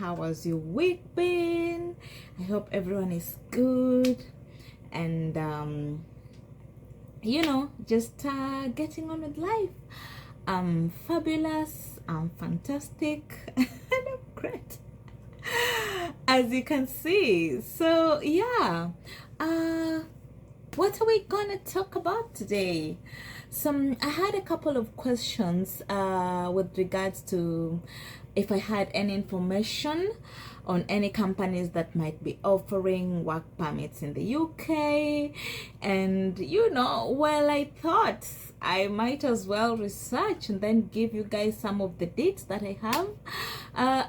How has your week been? I hope everyone is good and just getting on with life. I'm fabulous, I'm fantastic, and I'm great, as you can see. So yeah, what are we gonna talk about today? I had a couple of questions with regards to if I had any information on any companies that might be offering work permits in the UK. And well, I thought I might as well research and then give you guys some of the dates that I have.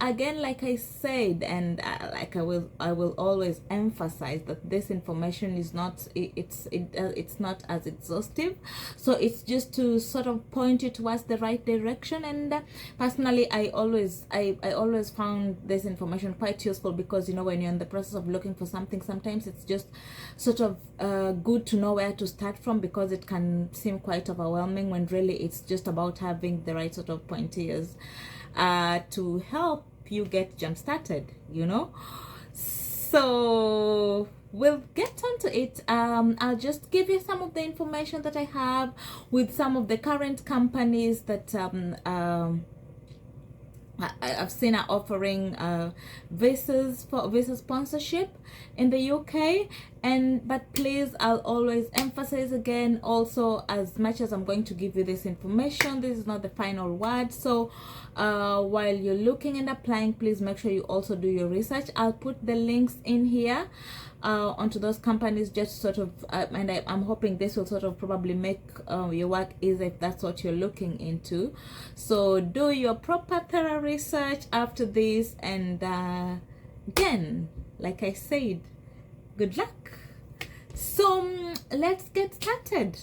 Again, like I said, and like I will always emphasize that this information is not, it's not as exhaustive, so it's just to sort of point you towards the right direction. And personally, I always found this information quite useful, because when you're in the process of looking for something, sometimes it's just sort of good to know where to start from, because it can seem quite overwhelming when really it's just about having the right sort of pointers to help you get jump started. So we'll get onto it. I'll just give you some of the information that I have with some of the current companies that I've seen are offering visas for visa sponsorship in the UK. But please, I'll always emphasize again, also, as much as I'm going to give you this information, this is not the final word. So while you're looking and applying, please make sure you also do your research. I'll put the links in here onto those companies, just sort of and I'm hoping this will sort of probably make your work easy if that's what you're looking into. So do your proper thorough research after this, and again, like I said, good luck. So let's get started.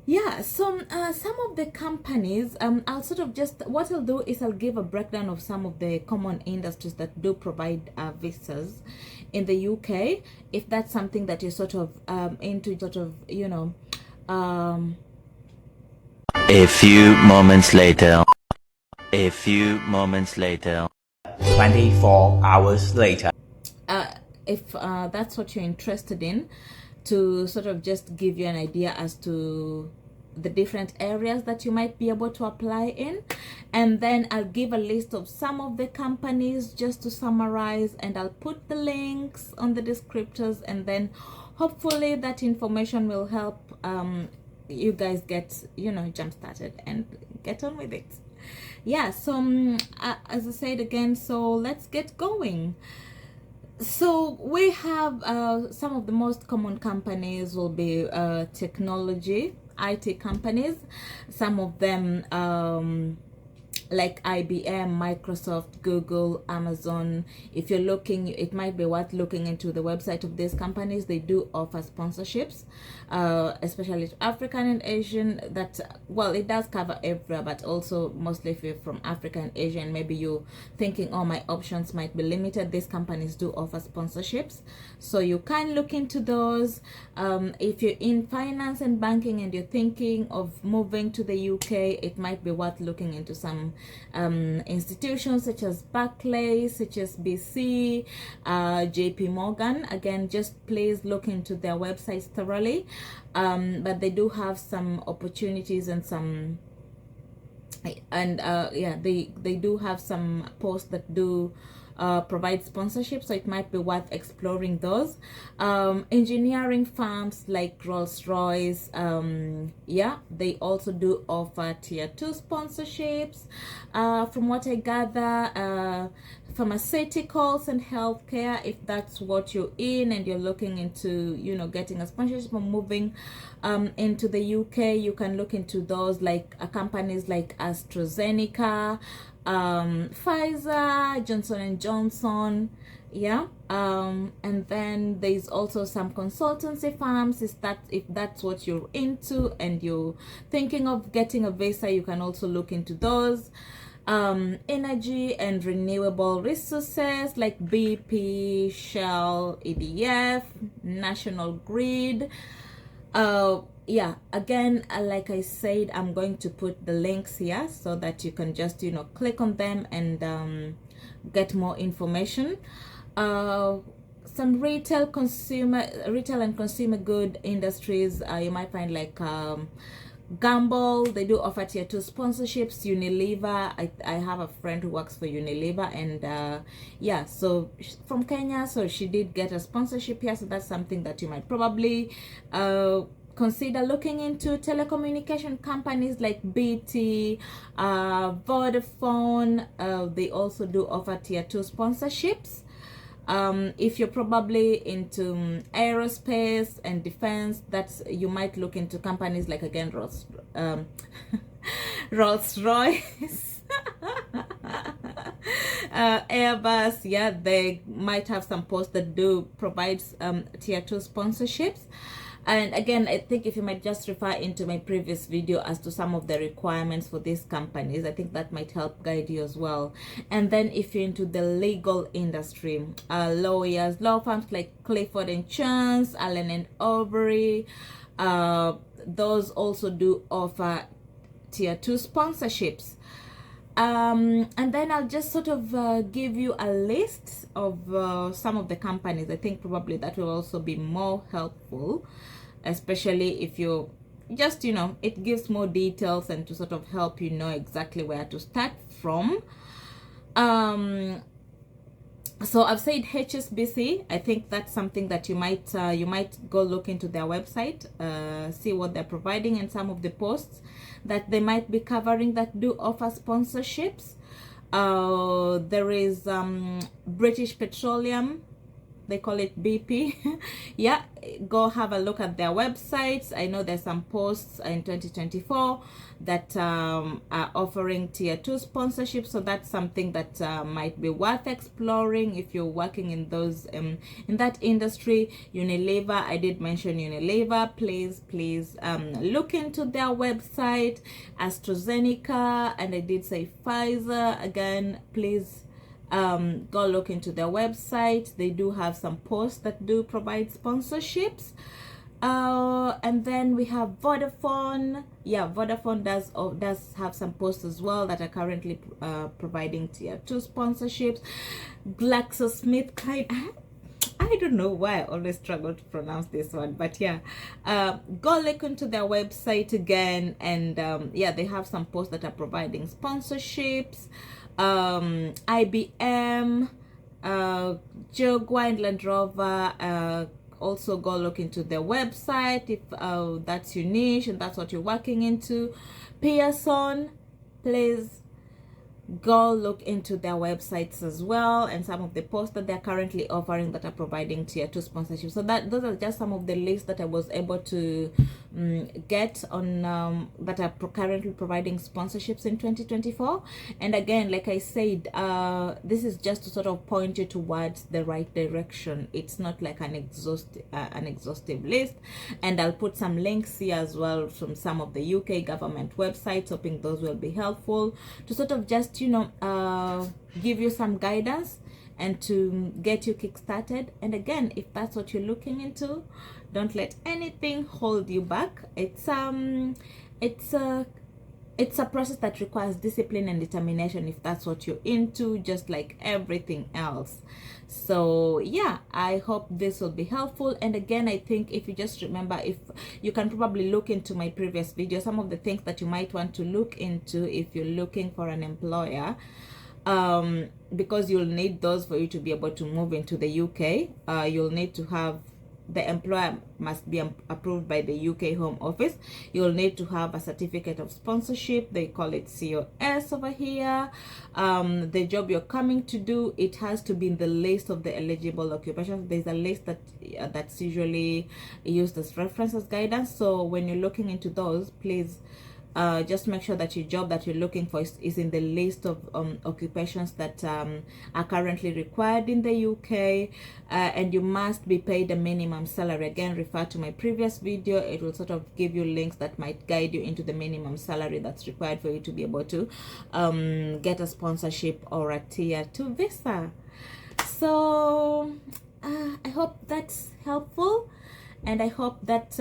Yeah, so some of the companies, I'll sort of just, what I'll do is I'll give a breakdown of some of the common industries that do provide visas in the UK, if that's something that you're sort of into, sort of, A few moments later. 24 hours later. If that's what you're interested in, to sort of just give you an idea as to the different areas that you might be able to apply in. And then I'll give a list of some of the companies just to summarize, and I'll put the links on the descriptors, and then hopefully that information will help you guys get jump started and get on with it. Yeah, so as I said again, so let's get going. So we have some of the most common companies will be technology, IT companies. Some of them like IBM, Microsoft, Google, Amazon. If you're looking, it might be worth looking into the website of these companies. They do offer sponsorships, especially to African and Asian. That, well, it does cover everywhere, but also mostly if you're from Africa and Asia, and maybe you're thinking, oh, my options might be limited, these companies do offer sponsorships, so you can look into those. If you're in finance and banking and you're thinking of moving to the UK, it might be worth looking into some institutions such as Barclays, HSBC, JP Morgan. Again, just please look into their websites thoroughly, but they do have some opportunities and some, and yeah, they do have some posts that do provide sponsorship, so it might be worth exploring those. Engineering firms like Rolls-Royce, yeah, they also do offer tier 2 sponsorships. From what I gather, pharmaceuticals and healthcare, if that's what you're in and you're looking into getting a sponsorship or moving into the UK, you can look into those, like companies like AstraZeneca, Pfizer, Johnson & Johnson, yeah. And then there's also some consultancy firms, if that's what you're into and you're thinking of getting a visa, you can also look into those. Energy and renewable resources like BP, Shell, EDF, National Grid. yeah, again, like I said, I'm going to put the links here so that you can just, you know, click on them and get more information. Some retail and consumer good industries, you might find like Gamble, they do offer tier 2 sponsorships. Unilever, I have a friend who works for Unilever, and yeah, so from Kenya, so she did get a sponsorship here, so that's something that you might probably consider looking into. Telecommunication companies like BT, Vodafone, they also do offer tier 2 sponsorships. If you're probably into aerospace and defense, that's, you might look into companies like, again, Rolls-Royce, Airbus. Yeah, they might have some posts that do provide tier 2 sponsorships. And again, I think if you might just refer into my previous video as to some of the requirements for these companies, I think that might help guide you as well. And then if you're into the legal industry, lawyers, law firms like Clifford and Chance, Allen and Overy, those also do offer tier 2 sponsorships. And then I'll just sort of give you a list of some of the companies. I think probably that will also be more helpful, especially if you just, you know, it gives more details and to sort of help you know exactly where to start from. So I've said HSBC. I think that's something that you might go look into their website, see what they're providing, and some of the posts that they might be covering that do offer sponsorships. There is British Petroleum, they call it BP. Yeah, go have a look at their websites. I know there's some posts in 2024 that are offering tier 2 sponsorships, so that's something that might be worth exploring if you're working in those in that industry. Unilever, I did mention Unilever. Please look into their website. AstraZeneca, and I did say Pfizer. Again, please go look into their website. They do have some posts that do provide sponsorships. And then we have Vodafone. Yeah, Vodafone does have some posts as well that are currently providing tier 2 sponsorships. GlaxoSmithKline, I don't know why I always struggle to pronounce this one, but yeah, go look into their website again, and yeah, they have some posts that are providing sponsorships. IBM, Jaguar and Land Rover, also go look into their website if that's your niche and that's what you're working into. Pearson, please go look into their websites as well, and some of the posts that they're currently offering that are providing tier 2 sponsorship. So that those are just some of the lists that I was able to get on that are currently providing sponsorships in 2024. And again, like I said, this is just to sort of point you towards the right direction. It's not like an exhaustive list, and I'll put some links here as well from some of the UK government websites, hoping those will be helpful to sort of just, you know, give you some guidance and to get you kick-started. And again, if that's what you're looking into, don't let anything hold you back. It's a process that requires discipline and determination if that's what you're into, just like everything else. So yeah, I hope this will be helpful. And again, I think if you just remember, if you can probably look into my previous video, some of the things that you might want to look into if you're looking for an employer, because you'll need those for you to be able to move into the UK. You'll need to have, the employer must be approved by the UK Home Office. You'll need to have a certificate of sponsorship. They call it COS over here. The job you're coming to do, it has to be in the list of the eligible occupations. There's a list that that's usually used as reference, as guidance. So when you're looking into those, please just make sure that your job that you're looking for is in the list of occupations that are currently required in the UK, and you must be paid a minimum salary. Again, refer to my previous video. It will sort of give you links that might guide you into the minimum salary that's required for you to be able to get a sponsorship or a tier 2 visa. So I hope that's helpful. and I hope that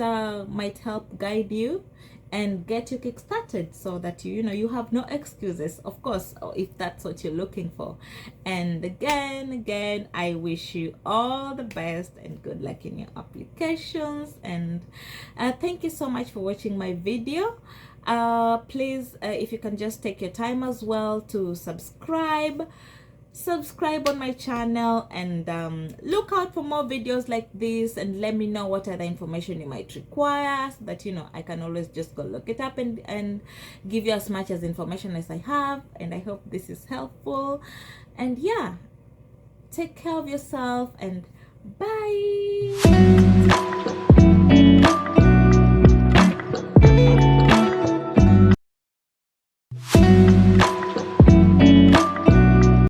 might help guide you and get you kick-started, so that you have no excuses, of course, if that's what you're looking for. And again, I wish you all the best and good luck in your applications. And thank you so much for watching my video. Please, if you can just take your time as well to subscribe on my channel, and look out for more videos like this, and let me know what other information you might require, so that I can always just go look it up and give you as much as information as I have. And I hope this is helpful. And yeah, take care of yourself, and bye.